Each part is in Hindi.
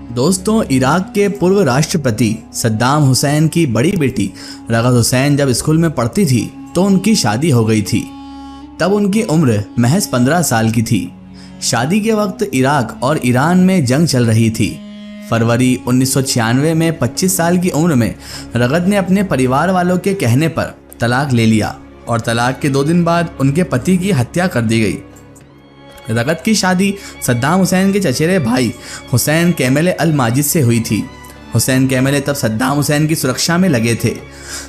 दोस्तों, इराक के पूर्व राष्ट्रपति सद्दाम हुसैन की बड़ी बेटी रगद हुसैन जब स्कूल में पढ़ती थी तो उनकी शादी हो गई थी। तब उनकी उम्र महज 15 साल की थी। शादी के वक्त इराक और ईरान में जंग चल रही थी। फरवरी 1996 में 25 साल की उम्र में रगद ने अपने परिवार वालों के कहने पर तलाक ले लिया और तलाक के 2 दिन बाद उनके पति की हत्या कर दी गई। रगद की शादी सद्दाम हुसैन के चचेरे भाई हुसैन कैमल अल माजिद से हुई थी। हुसैन कैमल तब सद्दाम हुसैन की सुरक्षा में लगे थे।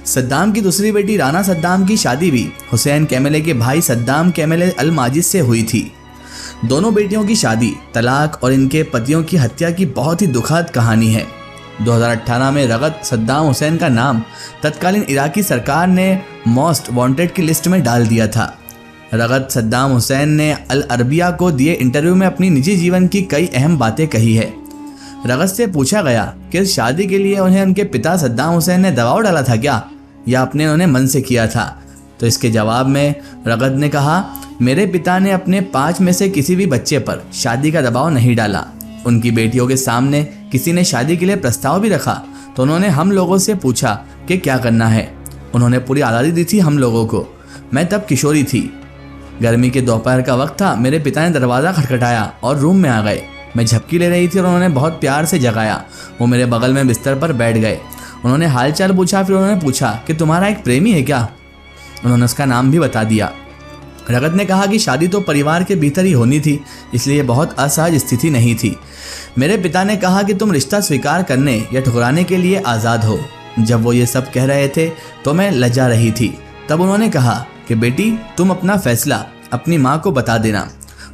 सद्दाम की दूसरी बेटी राना सद्दाम की शादी भी हुसैन कैमल के भाई सद्दाम कैमल अल माजिद से हुई थी। दोनों बेटियों की शादी, तलाक और इनके पतियों की हत्या की बहुत ही दुखद कहानी है। 2018 में रगद सद्दाम हुसैन का नाम तत्कालीन इराकी सरकार ने मोस्ट वांटेड की लिस्ट में डाल दिया था। रगद सद्दाम हुसैन ने अल अरबिया को दिए इंटरव्यू में अपनी निजी जीवन की कई अहम बातें कही है। रगद से पूछा गया कि इस शादी के लिए उन्हें उनके पिता सद्दाम हुसैन ने दबाव डाला था क्या, या अपने उन्हें मन से किया था। तो इसके जवाब में रगद ने कहा, मेरे पिता ने अपने 5 में से किसी भी बच्चे पर शादी का दबाव नहीं डाला। उनकी बेटियों के सामने किसी ने शादी के लिए प्रस्ताव भी रखा तो उन्होंने हम लोगों से पूछा कि क्या करना है। उन्होंने पूरी आज़ादी दी थी हम लोगों को। मैं तब किशोरी थी। गर्मी के दोपहर का वक्त था। मेरे पिता ने दरवाज़ा खटखटाया और रूम में आ गए। मैं झपकी ले रही थी और उन्होंने बहुत प्यार से जगाया। वो मेरे बगल में बिस्तर पर बैठ गए। उन्होंने हालचाल पूछा। फिर उन्होंने पूछा कि तुम्हारा एक प्रेमी है क्या। उन्होंने उसका नाम भी बता दिया। रगद ने कहा कि शादी तो परिवार के भीतर ही होनी थी, इसलिए बहुत असहज स्थिति नहीं थी। मेरे पिता ने कहा कि तुम रिश्ता स्वीकार करने या ठुकराने के लिए आज़ाद हो। जब वो ये सब कह रहे थे तो मैं लज्जा रही थी। तब उन्होंने कहा कि बेटी, तुम अपना फैसला अपनी माँ को बता देना।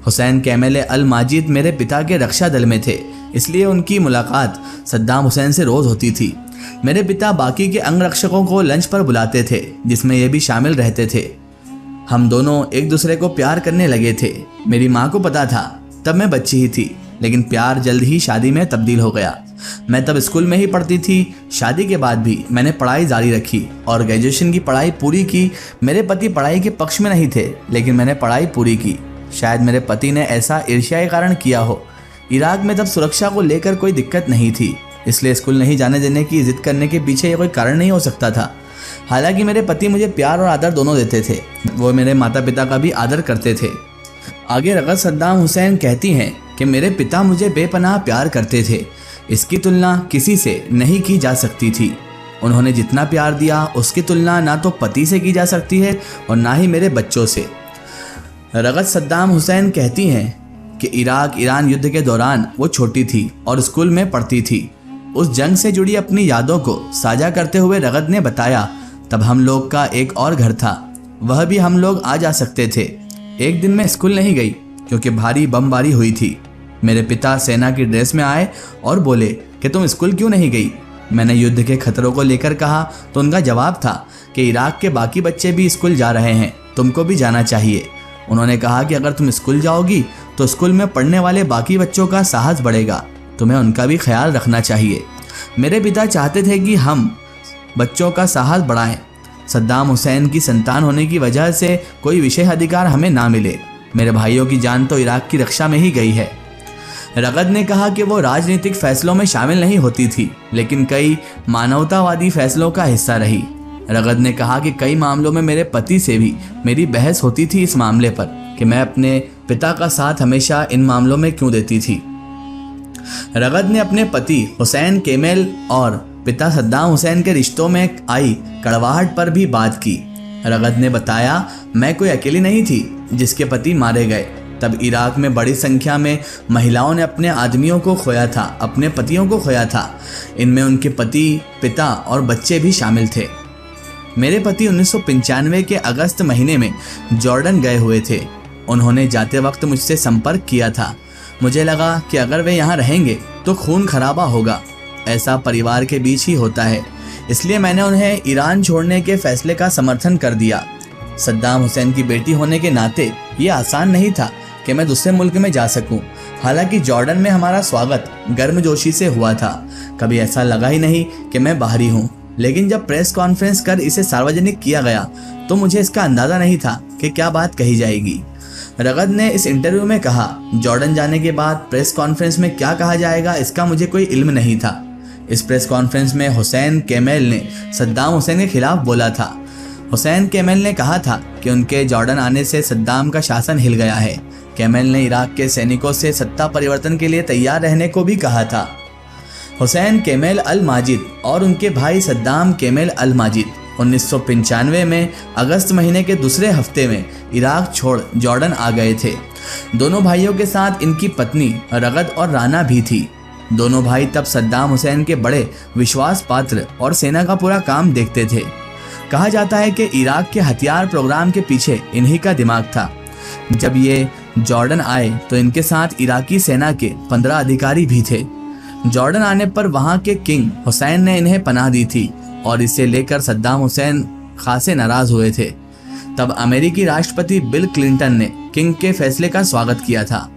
हुसैन कैमल अल माजिद मेरे पिता के रक्षा दल में थे, इसलिए उनकी मुलाकात सद्दाम हुसैन से रोज़ होती थी। मेरे पिता बाकी के अंगरक्षकों को लंच पर बुलाते थे, जिसमें ये भी शामिल रहते थे। हम दोनों एक दूसरे को प्यार करने लगे थे। मेरी माँ को पता था, तब मैं बच्ची ही थी, लेकिन प्यार जल्द ही शादी में तब्दील हो गया। मैं तब स्कूल में ही पढ़ती थी। शादी के बाद भी मैंने पढ़ाई जारी रखी और ग्रेजुएशन की पढ़ाई पूरी की। मेरे पति पढ़ाई के पक्ष में नहीं थे, लेकिन मैंने पढ़ाई पूरी की। शायद मेरे पति ने ऐसा ईर्ष्या के कारण किया हो। इराक में तब सुरक्षा को लेकर कोई दिक्कत नहीं थी, इसलिए स्कूल नहीं जाने देने की जिद करने के पीछे ये कोई कारण नहीं हो सकता था। हालांकि मेरे पति मुझे प्यार और आदर दोनों देते थे। वो मेरे माता पिता का भी आदर करते थे। आगे रगद सद्दाम हुसैन कहती हैं कि मेरे पिता मुझे बेपनाह प्यार करते थे। इसकी तुलना किसी से नहीं की जा सकती थी। उन्होंने जितना प्यार दिया उसकी तुलना ना तो पति से की जा सकती है और ना ही मेरे बच्चों से। रगद सद्दाम हुसैन कहती हैं कि इराक ईरान युद्ध के दौरान वो छोटी थी और स्कूल में पढ़ती थी। उस जंग से जुड़ी अपनी यादों को साझा करते हुए रगद ने बताया, तब हम लोग का एक और घर था, वह भी हम लोग आ जा सकते थे। एक दिन मैं स्कूल नहीं गई क्योंकि भारी बमबारी हुई थी। मेरे पिता सेना की ड्रेस में आए और बोले कि तुम स्कूल क्यों नहीं गई। मैंने युद्ध के खतरों को लेकर कहा तो उनका जवाब था कि इराक के बाकी बच्चे भी स्कूल जा रहे हैं, तुमको भी जाना चाहिए। उन्होंने कहा कि अगर तुम स्कूल जाओगी तो स्कूल में पढ़ने वाले बाकी बच्चों का साहस बढ़ेगा, तुम्हें उनका भी ख्याल रखना चाहिए। मेरे पिता चाहते थे कि हम बच्चों का साहस बढ़ाएं। सद्दाम हुसैन की संतान होने की वजह से कोई विशेष अधिकार हमें ना मिले। मेरे भाइयों की जान तो इराक की रक्षा में ही गई है। रगद ने कहा कि वो राजनीतिक फैसलों में शामिल नहीं होती थी, लेकिन कई मानवतावादी फैसलों का हिस्सा रही। रगद ने कहा कि कई मामलों में मेरे पति से भी मेरी बहस होती थी इस मामले पर कि मैं अपने पिता का साथ हमेशा इन मामलों में क्यों देती थी। रगद ने अपने पति हुसैन कैमल और पिता सद्दाम हुसैन के रिश्तों में आई कड़वाहट पर भी बात की। रगद ने बताया, मैं कोई अकेली नहीं थी जिसके पति मारे गए। तब इराक में बड़ी संख्या में महिलाओं ने अपने आदमियों को खोया था, अपने पतियों को खोया था। इनमें उनके पति, पिता और बच्चे भी शामिल थे। मेरे पति 1995 के अगस्त महीने में जॉर्डन गए हुए थे। उन्होंने जाते वक्त मुझसे संपर्क किया था। मुझे लगा कि अगर वे यहाँ रहेंगे तो खून खराबा होगा। ऐसा परिवार के बीच ही होता है, इसलिए मैंने उन्हें ईरान छोड़ने के फैसले का समर्थन कर दिया। सद्दाम हुसैन की बेटी होने के नाते ये आसान नहीं था कि मैं दूसरे मुल्क में जा सकूं। हालांकि जॉर्डन में हमारा स्वागत गर्मजोशी से हुआ था। कभी ऐसा लगा ही नहीं कि मैं बाहरी हूं। लेकिन जब प्रेस कॉन्फ्रेंस कर इसे सार्वजनिक किया गया तो मुझे इसका अंदाज़ा नहीं था कि क्या बात कही जाएगी। रगद ने इस इंटरव्यू में कहा, जॉर्डन जाने के बाद प्रेस कॉन्फ्रेंस में क्या कहा जाएगा इसका मुझे कोई इल्म नहीं था। इस प्रेस कॉन्फ्रेंस में हुसैन कैमेल ने सद्दाम हुसैन के खिलाफ बोला था। हुसैन कैमेल ने कहा था कि उनके जॉर्डन आने से सद्दाम का शासन हिल गया है। कैमेल ने इराक के सैनिकों से सत्ता परिवर्तन के लिए तैयार रहने को भी कहा था। हुसैन कैमेल अल माजिद और उनके भाई सद्दाम कैमेल अल माजिद 1995 में अगस्त महीने के दूसरे हफ्ते में इराक छोड़ जॉर्डन आ गए थे। दोनों भाइयों के साथ इनकी पत्नी रगद और राना भी थी। दोनों भाई तब सद्दाम हुसैन के बड़े विश्वास पात्र और सेना का पूरा काम देखते थे। कहा जाता है कि इराक के हथियार प्रोग्राम के पीछे इन्हीं का दिमाग था। जब ये जॉर्डन आए तो इनके साथ इराकी सेना के 15 अधिकारी भी थे। जॉर्डन आने पर वहां के किंग हुसैन ने इन्हें पनाह दी थी और इसे लेकर सद्दाम हुसैन खासे नाराज हुए थे। तब अमेरिकी राष्ट्रपति बिल क्लिंटन ने किंग के फैसले का स्वागत किया था।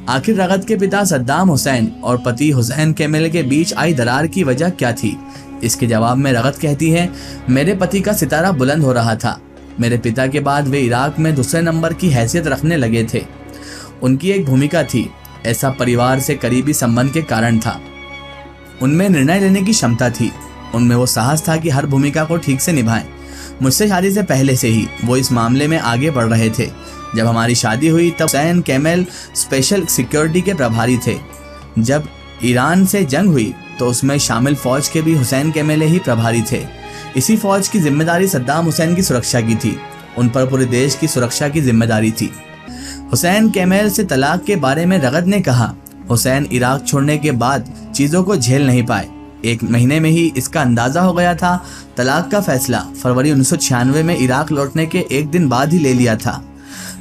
आखिर रगद के पिता सद्दाम हुसैन और पति हुसैन कैमेल के बीच आई दरार की वजह क्या थी? इसके जवाब में रगद कहती है, मेरे पति का सितारा बुलंद हो रहा था। मेरे पिता के बाद वे इराक में दूसरे नंबर की हैसियत रखने लगे थे। उनकी एक भूमिका थी, ऐसा परिवार से करीबी संबंध के कारण था। उनमें निर्णय लेने की क्षमता थी, उनमें वो साहस था कि हर भूमिका को ठीक से निभाएं। मुझसे शादी से पहले से ही वो इस मामले में आगे बढ़ रहे थे। जब हमारी शादी हुई तब हुसैन कैमेल स्पेशल सिक्योरिटी के प्रभारी थे। जब ईरान से जंग हुई तो उसमें शामिल फौज के भी हुसैन कैमेल ही प्रभारी थे। इसी फौज की जिम्मेदारी सद्दाम हुसैन की सुरक्षा की थी। उन पर पूरे देश की सुरक्षा की जिम्मेदारी थी। हुसैन कैमेल से तलाक के बारे में रगद ने कहा, हुसैन इराक छोड़ने के बाद चीज़ों को झेल नहीं पाए। 1 महीने में ही इसका अंदाज़ा हो गया था। तलाक का फैसला फरवरी 1996 में इराक लौटने के 1 दिन बाद ही ले लिया था।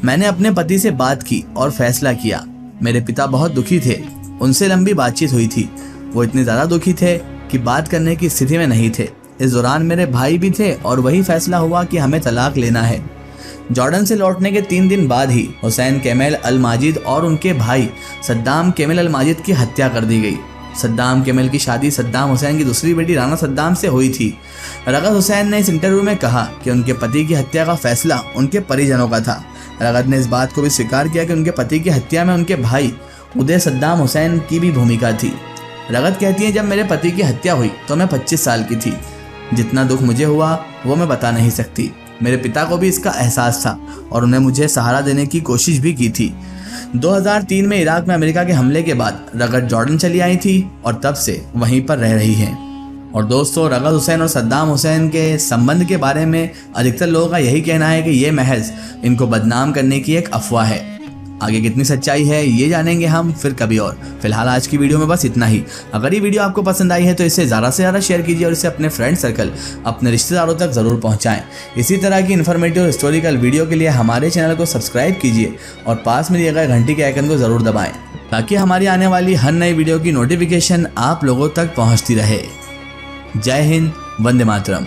मैंने अपने पति से बात की और फैसला किया। मेरे पिता बहुत दुखी थे। उनसे लंबी बातचीत हुई थी। वो इतने ज़्यादा दुखी थे कि बात करने की स्थिति में नहीं थे। इस दौरान मेरे भाई भी थे और वही फैसला हुआ कि हमें तलाक लेना है। जॉर्डन से लौटने के 3 दिन बाद ही हुसैन कैमेल अल माजिद और उनके भाई सद्दाम कैमेल अल माजिद की हत्या कर दी गई। सद्दाम कैमेल की शादी सद्दाम हुसैन की दूसरी बेटी राना सद्दाम से हुई थी। रगद हुसैन ने इस इंटरव्यू में कहा कि उनके पति की हत्या का फैसला उनके परिजनों का था। रगद ने इस बात को भी स्वीकार किया कि उनके पति की हत्या में उनके भाई उदय सद्दाम हुसैन की भी भूमिका थी। रगद कहती है, जब मेरे पति की हत्या हुई तो मैं 25 साल की थी। जितना दुख मुझे हुआ वो मैं बता नहीं सकती। मेरे पिता को भी इसका एहसास था और उन्हें मुझे सहारा देने की कोशिश भी की थी। 2003 में इराक में अमेरिका के हमले के बाद रगद जॉर्डन चली आई थी और तब से वहीं पर रह रही हैं। और दोस्तों, रगद हुसैन और सद्दाम हुसैन के संबंध के बारे में अधिकतर लोगों का यही कहना है कि ये महज इनको बदनाम करने की एक अफवाह है। आगे कितनी सच्चाई है ये जानेंगे हम फिर कभी और। फिलहाल आज की वीडियो में बस इतना ही। अगर ये वीडियो आपको पसंद आई है तो इसे ज़्यादा से ज़्यादा शेयर कीजिए और इसे अपने फ्रेंड सर्कल, अपने रिश्तेदारों तक ज़रूर पहुंचाएं। इसी तरह की इन्फॉर्मेटिव हिस्टोरिकल वीडियो के लिए हमारे चैनल को सब्सक्राइब कीजिए और पास में दिए गए घंटी के आइकन को ज़रूर दबाएँ ताकि हमारी आने वाली हर नई वीडियो की नोटिफिकेशन आप लोगों तक पहुँचती रहे। जय हिंद, वंदे मातरम।